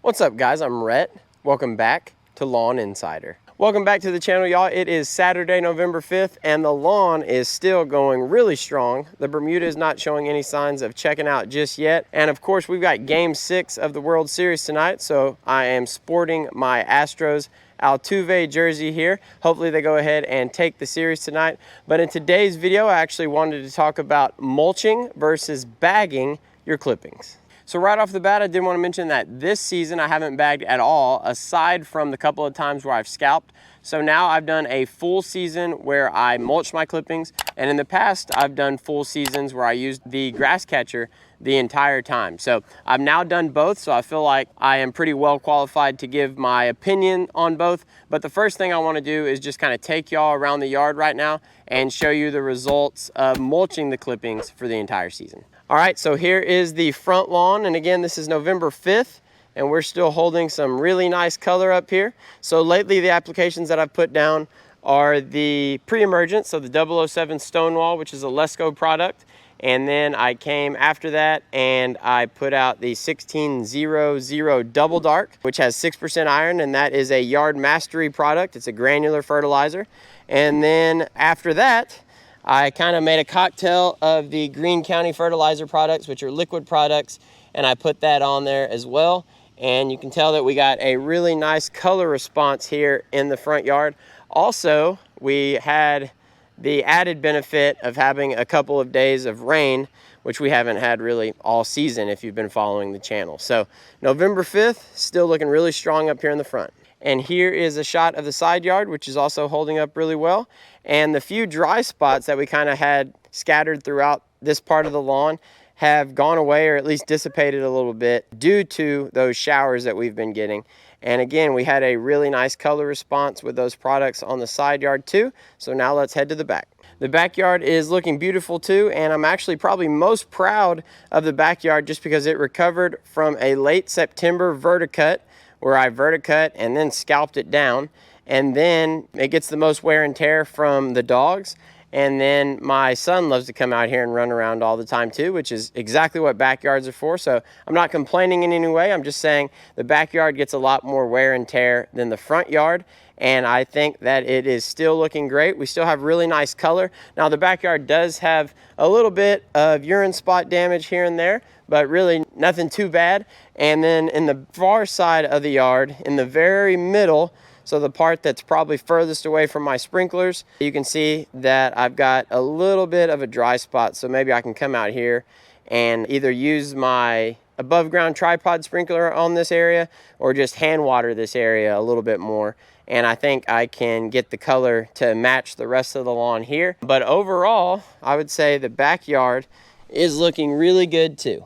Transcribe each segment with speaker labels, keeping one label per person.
Speaker 1: What's up, guys? I'm Rhett. Welcome back to Lawn Insider. Welcome back to the channel, y'all. It is Saturday, November 5th, and the lawn is still going really strong. The Bermuda is not showing any signs of checking out just yet. And of course, we've got Game 6 of the World Series tonight, so I am sporting my Astros Altuve jersey here. Hopefully they go ahead and take the series tonight. But in today's video, I actually wanted to talk about mulching versus bagging your clippings. So right off the bat, I did want to mention that this season I haven't bagged at all, aside from the couple of times where I've scalped. So now I've done a full season where I mulch my clippings, and in the past I've done full seasons where I used the grass catcher the entire time. So I've now done both, so I feel like I am pretty well qualified to give my opinion on both. But the first thing I want to do is just kind of take y'all around the yard right now and show you the results of mulching the clippings for the entire season. All right, so here is the front lawn, and again, this is November 5th, and we're still holding some really nice color up here. So lately, the applications that I've put down are the pre-emergent, so the 007 Stonewall, which is a Lesco product, and then I came after that and I put out the 1600 Double Dark, which has 6% iron, and that is a Yard Mastery product. It's a granular fertilizer. And then after that, I kind of made a cocktail of the Green County fertilizer products, which are liquid products, and I put that on there as well. And you can tell that we got a really nice color response here in the front yard. Also, we had the added benefit of having a couple of days of rain, which we haven't had really all season if you've been following the channel. So November 5th, still looking really strong up here in the front. And here is a shot of the side yard, which is also holding up really well. And the few dry spots that we kind of had scattered throughout this part of the lawn have gone away, or at least dissipated a little bit due to those showers that we've been getting. And again, we had a really nice color response with those products on the side yard too. So now let's head to the back. The backyard is looking beautiful too, and I'm actually probably most proud of the backyard just because it recovered from a late September verticut, where I verticut and then scalped it down, and then it gets the most wear and tear from the dogs. And then my son loves to come out here and run around all the time too, which is exactly what backyards are for. So I'm not complaining in any way. I'm just saying the backyard gets a lot more wear and tear than the front yard. And I think that it is still looking great. We still have really nice color. Now the backyard does have a little bit of urine spot damage here and there, but really nothing too bad. And then in the far side of the yard, in the very middle, so the part that's probably furthest away from my sprinklers, you can see that I've got a little bit of a dry spot. So maybe I can come out here and either use my above ground tripod sprinkler on this area or just hand water this area a little bit more. And I think I can get the color to match the rest of the lawn here. But overall, I would say the backyard is looking really good too.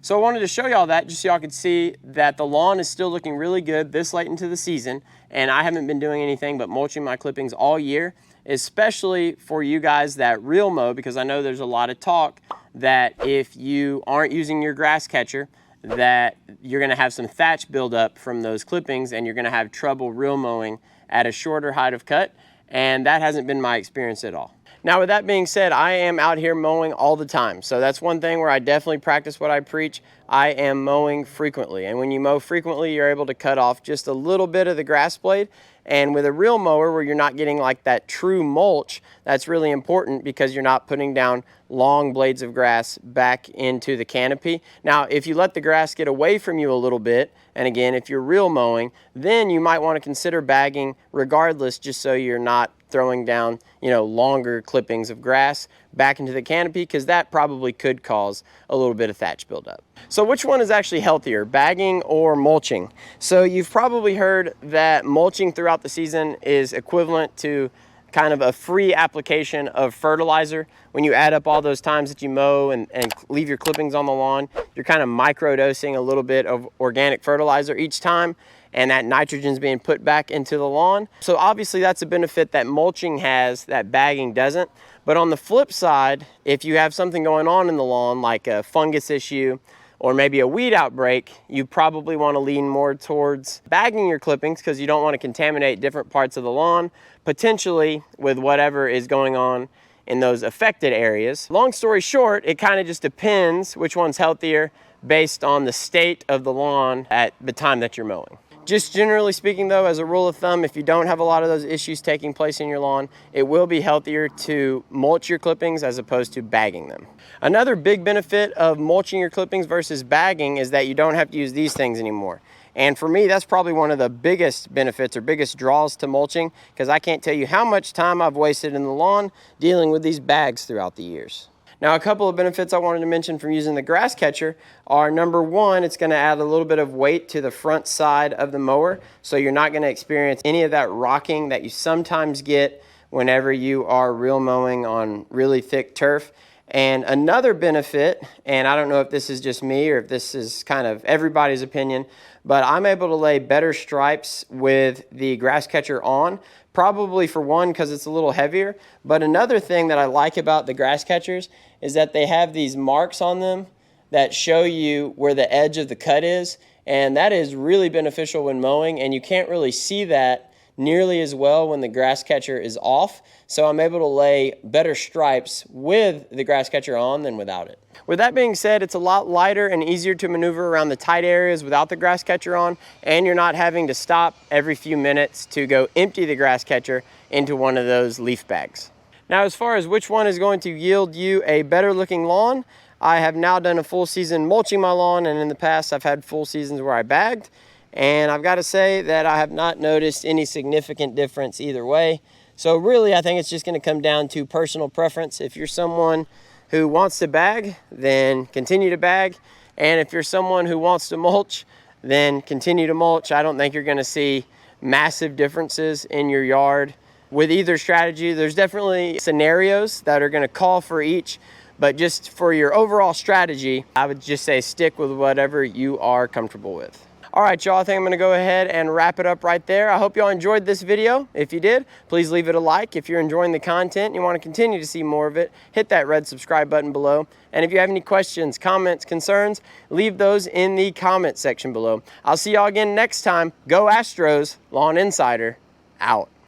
Speaker 1: So I wanted to show y'all that just so y'all could see that the lawn is still looking really good this late into the season, and I haven't been doing anything but mulching my clippings all year, especially for you guys that reel mow, because I know there's a lot of talk that if you aren't using your grass catcher, that you're gonna have some thatch buildup from those clippings and you're gonna have trouble reel mowing at a shorter height of cut, and that hasn't been my experience at all. Now, with that being said, I am out here mowing all the time. So that's one thing where I definitely practice what I preach. I am mowing frequently. And when you mow frequently, you're able to cut off just a little bit of the grass blade. And with a reel mower where you're not getting like that true mulch, that's really important because you're not putting down long blades of grass back into the canopy. Now, if you let the grass get away from you a little bit, and again, if you're reel mowing, then you might want to consider bagging regardless, just so you're not throwing down, longer clippings of grass back into the canopy, because that probably could cause a little bit of thatch buildup. So which one is actually healthier, bagging or mulching? So you've probably heard that mulching throughout the season is equivalent to kind of a free application of fertilizer. When you add up all those times that you mow and leave your clippings on the lawn, you're kind of microdosing a little bit of organic fertilizer each time, and that nitrogen is being put back into the lawn. So obviously that's a benefit that mulching has that bagging doesn't. But on the flip side, if you have something going on in the lawn, like a fungus issue or maybe a weed outbreak, you probably want to lean more towards bagging your clippings because you don't want to contaminate different parts of the lawn, potentially with whatever is going on in those affected areas. Long story short, it kind of just depends which one's healthier. based on the state of the lawn at the time that you're mowing. Just generally speaking though, as a rule of thumb, if you don't have a lot of those issues taking place in your lawn, it will be healthier to mulch your clippings as opposed to bagging them. Another big benefit of mulching your clippings versus bagging is that you don't have to use these things anymore. And for me, that's probably one of the biggest benefits or biggest draws to mulching, because I can't tell you how much time I've wasted in the lawn dealing with these bags throughout the years. Now, a couple of benefits I wanted to mention from using the grass catcher are, number one, it's going to add a little bit of weight to the front side of the mower, so you're not going to experience any of that rocking that you sometimes get whenever you are reel mowing on really thick turf. And another benefit, and I don't know if this is just me or if this is kind of everybody's opinion, but I'm able to lay better stripes with the grass catcher on. Probably for one, because it's a little heavier. But another thing that I like about the grass catchers is that they have these marks on them that show you where the edge of the cut is. And that is really beneficial when mowing, and you can't really see that nearly as well when the grass catcher is off. So I'm able to lay better stripes with the grass catcher on than without it. With that being said, it's a lot lighter and easier to maneuver around the tight areas without the grass catcher on, and you're not having to stop every few minutes to go empty the grass catcher into one of those leaf bags. Now, as far as which one is going to yield you a better looking lawn, I have now done a full season mulching my lawn, and in the past I've had full seasons where I bagged, and I've got to say that I have not noticed any significant difference either way. So really, I think it's just going to come down to personal preference. If you're someone who wants to bag, then continue to bag. And if you're someone who wants to mulch, then continue to mulch. I don't think you're going to see massive differences in your yard with either strategy. There's definitely scenarios that are going to call for each, but just for your overall strategy, I would just say stick with whatever you are comfortable with. All right, y'all, I think I'm gonna go ahead and wrap it up right there. I hope y'all enjoyed this video. If you did, please leave it a like. If you're enjoying the content and you wanna continue to see more of it, hit that red subscribe button below. And if you have any questions, comments, concerns, leave those in the comment section below. I'll see y'all again next time. Go Astros, Lawn Insider, out.